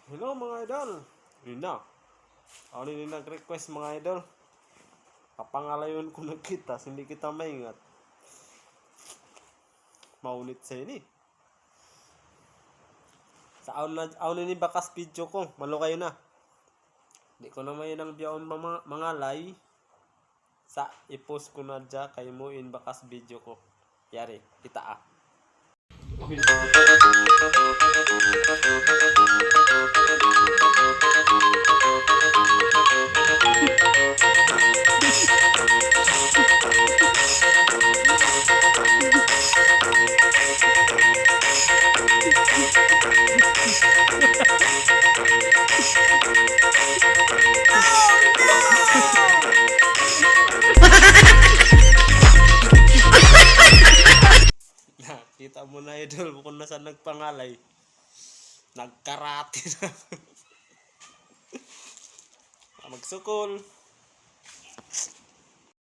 Hello mga idol. Yun na. Ako rin nag-request mga idol. Kapangalayon ko nagkita, hindi kita maingat. Maunit sa ini. Sa aula ni bakas video ko, malo kayo na. Di ko na may nang biyaon mga lay. Sa i-post ko na dyan kay mo in bakas video ko. Yari, kita ah. Kita mo na idol kung nasa nagpangalay. Nagkarate na. Magsukol.